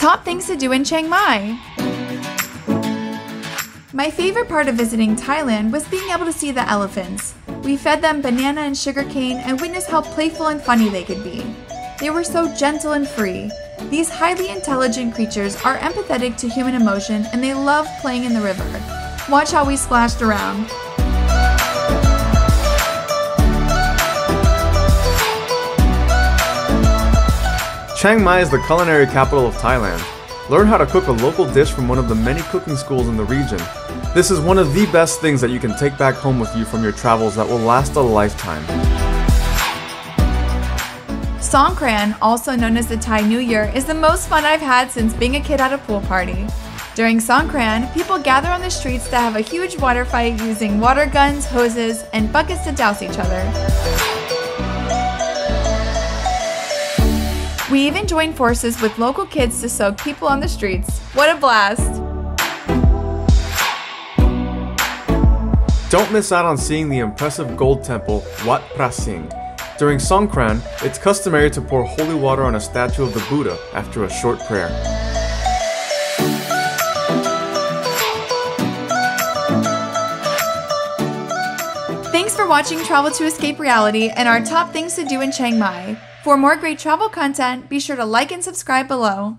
Top things to do in Chiang Mai. My favorite part of visiting Thailand was being able to see the elephants. We fed them banana and sugarcane and witnessed how playful and funny they could be. They were so gentle and free. These highly intelligent creatures are empathetic to human emotion and they love playing in the river. Watch how we splashed around. Chiang Mai is the culinary capital of Thailand. Learn how to cook a local dish from one of the many cooking schools in the region. This is one of the best things that you can take back home with you from your travels that will last a lifetime. Songkran, also known as the Thai New Year, is the most fun I've had since being a kid at a pool party. During Songkran, people gather on the streets to have a huge water fight using water guns, hoses, and buckets to douse each other. We even joined forces with local kids to soak people on the streets. What a blast! Don't miss out on seeing the impressive gold temple, Wat Phra SINGH. During Songkran, it's customary to pour holy water on a statue of the Buddha after a short prayer. Thanks for watching Travel to Escape Reality and our top things to do in Chiang Mai. For more great travel content, be sure to like and subscribe below.